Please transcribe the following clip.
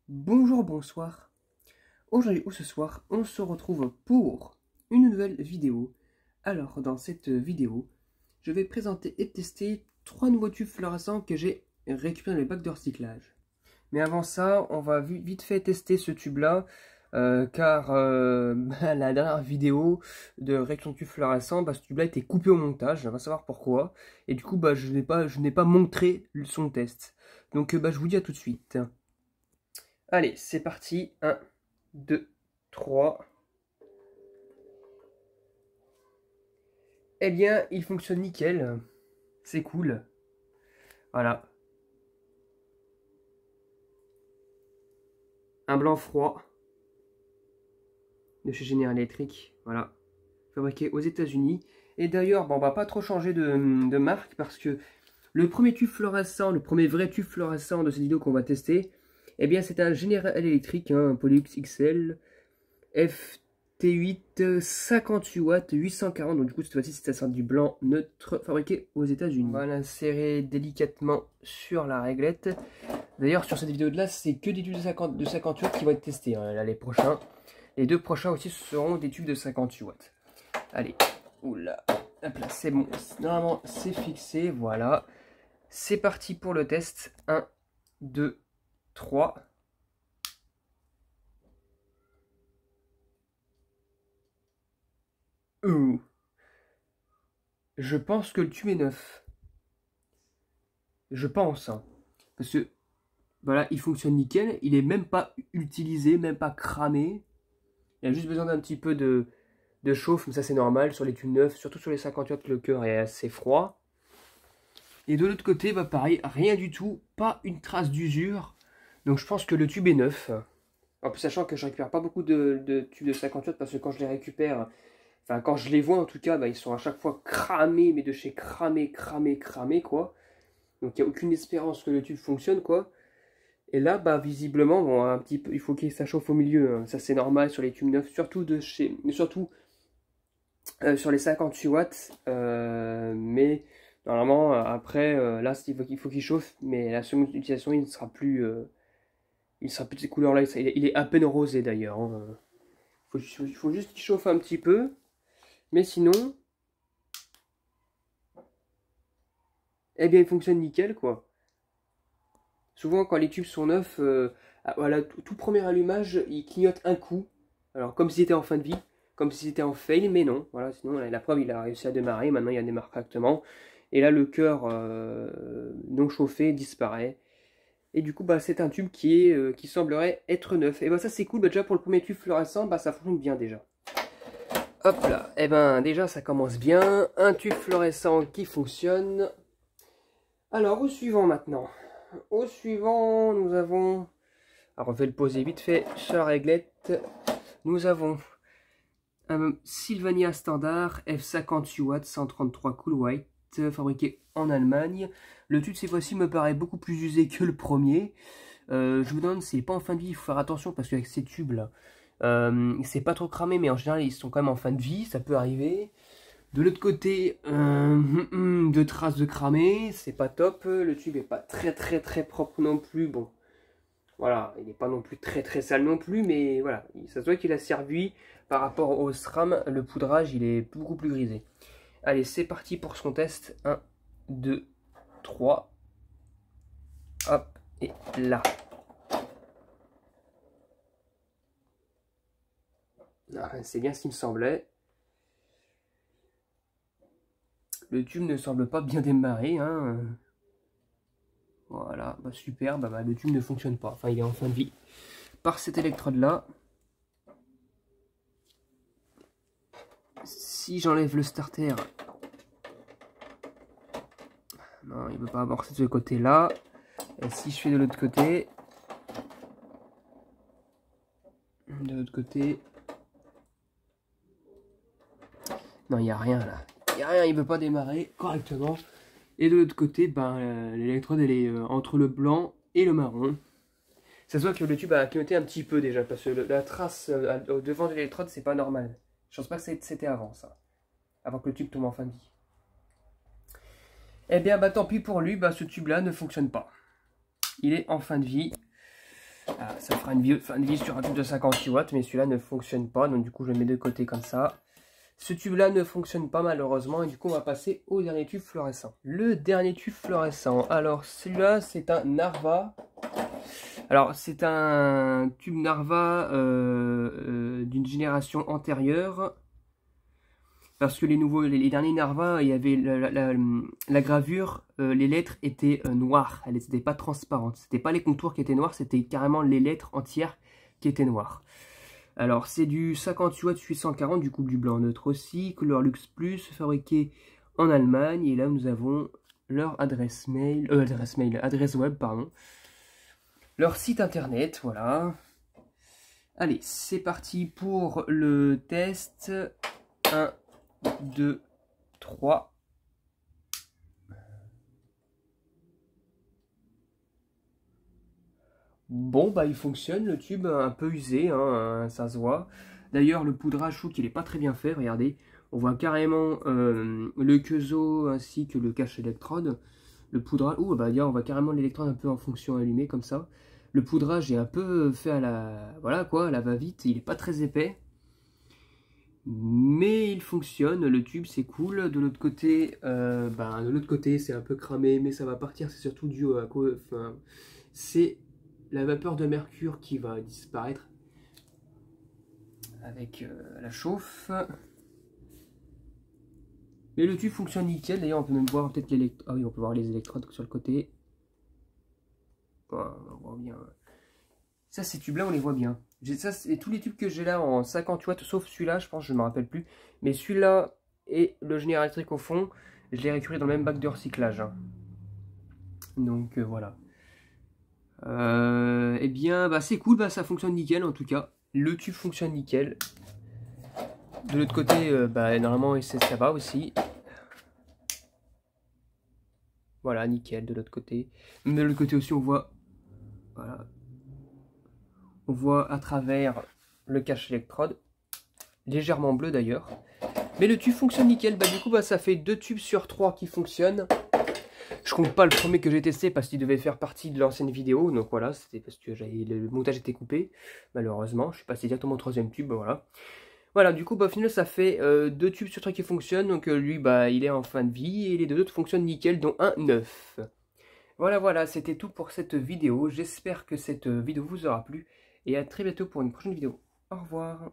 Bonjour, bonsoir. Aujourd'hui ou ce soir, on se retrouve pour une nouvelle vidéo. Alors, dans cette vidéo, je vais présenter et tester 3 nouveaux tubes fluorescents que j'ai récupérés dans les bacs de recyclage. Mais avant ça, on va vite fait tester ce tube-là, car la dernière vidéo de réaction de tube fluorescent, ce tube-là a été coupé au montage, on va savoir pourquoi. Et du coup, je n'ai pas montré son test. Donc, je vous dis à tout de suite. Allez, c'est parti. 1, 2, 3. Eh bien, il fonctionne nickel. C'est cool. Voilà. Un blanc froid de chez General Electric. Voilà. Fabriqué aux États-Unis. Et d'ailleurs, on va pas trop changer de marque parce que le premier tube fluorescent, le premier vrai tube fluorescent de cette vidéo qu'on va tester, eh bien, c'est un General Electric, un Pollux XL FT8 58 watts 840. Donc du coup cette fois-ci c'est un du blanc neutre fabriqué aux États-Unis. On va l'insérer délicatement sur la réglette. D'ailleurs sur cette vidéo de là c'est que des tubes de 58 watts qui vont être testés. Là les prochains, les deux prochains aussi seront des tubes de 58 watts. Allez, oula, hop là c'est bon. Normalement c'est fixé, voilà. C'est parti pour le test. 1, 2, 3. Je pense que le tube est neuf. Je pense. Hein. Parce que, voilà, il fonctionne nickel. Il est même pas utilisé, même pas cramé. Il a juste besoin d'un petit peu de chauffe, mais ça c'est normal. Sur les tubes neufs, surtout sur les 50 watts, le cœur est assez froid. Et de l'autre côté, pareil, rien du tout. Pas une trace d'usure. Donc je pense que le tube est neuf. En plus, sachant que je récupère pas beaucoup de tubes de 50 watts, parce que quand je les récupère... Enfin, quand je les vois, en tout cas, ils sont à chaque fois cramés, mais de chez cramé, quoi. Donc, il n'y a aucune espérance que le tube fonctionne, quoi. Et là, visiblement, bon, un petit peu, il faut que ça chauffe au milieu. Hein. Ça, c'est normal sur les tubes neufs, surtout sur les 58 watts. Mais, normalement, après, là, il faut qu'il chauffe. Mais la seconde utilisation, il ne sera plus... il sera plus de ces couleurs-là. Il est à peine rosé, d'ailleurs. Hein. Il faut juste qu'il chauffe un petit peu. Mais sinon, eh bien, il fonctionne nickel, quoi. Souvent, quand les tubes sont neufs, voilà, tout premier allumage, il clignote un coup. Alors, comme s'il était en fin de vie, comme si c'était en fail, mais non. Voilà, sinon, la preuve, il a réussi à démarrer. Maintenant, il démarre correctement. Et là, le cœur non chauffé disparaît. Et du coup, c'est un tube qui semblerait être neuf. Et ça, c'est cool. Déjà, pour le premier tube fluorescent, ça fonctionne bien déjà. Hop là, déjà ça commence bien, un tube fluorescent qui fonctionne. Alors au suivant maintenant. Au suivant, nous avons... Alors on va le poser vite fait sur la réglette. Nous avons un Sylvania Standard F58 watts 133 Cool White, fabriqué en Allemagne. Le tube cette fois-ci me paraît beaucoup plus usé que le premier. Je me demande s'il n'est pas en fin de vie, il faut faire attention parce qu'avec ces tubes là, c'est pas trop cramé, mais en général ils sont quand même en fin de vie, ça peut arriver. De l'autre côté, de traces de cramé, c'est pas top. Le tube est pas très propre non plus. Bon, voilà, il n'est pas non plus très sale non plus, mais voilà, ça se voit qu'il a servi par rapport au SRAM. Le poudrage, il est beaucoup plus grisé. Allez, c'est parti pour son test. 1, 2, 3. Hop, et là. C'est bien ce qui me semblait. Le tube ne semble pas bien démarrer. Hein. Voilà, super, le tube ne fonctionne pas. Enfin, il est en fin de vie. Par cette électrode-là. Si j'enlève le starter... Non, il ne peut pas amorcer de ce côté-là. Et si je fais de l'autre côté... De l'autre côté... Non, il n'y a rien là. Il n'y a rien, il ne veut pas démarrer correctement. Et de l'autre côté, l'électrode elle est entre le blanc et le marron. Ça se voit que le tube a clignoté un petit peu déjà, parce que la trace au devant de l'électrode, c'est pas normal. Je pense pas que c'était avant ça. Avant que le tube tombe en fin de vie. Eh bien, tant pis pour lui, ce tube-là ne fonctionne pas. Il est en fin de vie. Ça fera une fin de vie sur un tube de 58 watts, mais celui-là ne fonctionne pas, donc du coup je le mets de côté comme ça. Ce tube-là ne fonctionne pas malheureusement, et du coup on va passer au dernier tube fluorescent. Le dernier tube fluorescent, alors celui-là c'est un Narva. Alors c'est un tube Narva d'une génération antérieure. Parce que les derniers Narva, il y avait la gravure, les lettres étaient noires, elles n'étaient pas transparentes. C'était pas les contours qui étaient noirs, c'était carrément les lettres entières qui étaient noires. Alors c'est du 58 watts 840, du coup du blanc neutre aussi, couleur Luxe Plus, fabriqué en Allemagne. Et là nous avons leur adresse web, pardon. Leur site internet, voilà. Allez, c'est parti pour le test. 1, 2, 3. Bon, bah il fonctionne, le tube un peu usé, hein, ça se voit. D'ailleurs, le poudrage, je trouve qu'il n'est pas très bien fait, regardez. On voit carrément le quezo ainsi que le cache électrode. Le poudrage, bah on voit carrément l'électrode un peu en fonction allumée comme ça. Le poudrage est un peu fait à la, voilà quoi, à la va-vite, il n'est pas très épais. Mais il fonctionne, le tube c'est cool. De l'autre côté, c'est un peu cramé, mais ça va partir. C'est surtout dû à quoi, enfin, c'est la vapeur de mercure qui va disparaître avec la chauffe. Mais le tube fonctionne nickel. D'ailleurs, on peut même voir peut-être l'électrode. Ah oui, on peut voir les électrodes sur le côté. Voilà, on voit bien. Ça, ces tubes-là, on les voit bien. Ça, c'est tous les tubes que j'ai là en 50 watts, sauf celui-là, je pense, je ne me rappelle plus. Mais celui-là et le générateur électrique au fond, je l'ai récupéré dans le même bac de recyclage. Hein. Donc voilà. Eh bien, bah, c'est cool, bah, ça fonctionne nickel en tout cas. Le tube fonctionne nickel. De l'autre côté, normalement, ça va aussi. Voilà, nickel de l'autre côté. Mais de l'autre côté aussi, on voit. Voilà. On voit à travers le cache électrode, légèrement bleu d'ailleurs. Mais le tube fonctionne nickel, du coup ça fait 2 tubes sur 3 qui fonctionnent. Je compte pas le premier que j'ai testé parce qu'il devait faire partie de l'ancienne vidéo, donc voilà, c'était parce que le montage était coupé, malheureusement. Je suis passé directement au 3e tube, voilà. Voilà, du coup, au final, ça fait 2 tubes sur 3 qui fonctionnent, donc lui, il est en fin de vie, et les 2 autres fonctionnent nickel, dont un neuf. Voilà, c'était tout pour cette vidéo. J'espère que cette vidéo vous aura plu. Et à très bientôt pour une prochaine vidéo. Au revoir.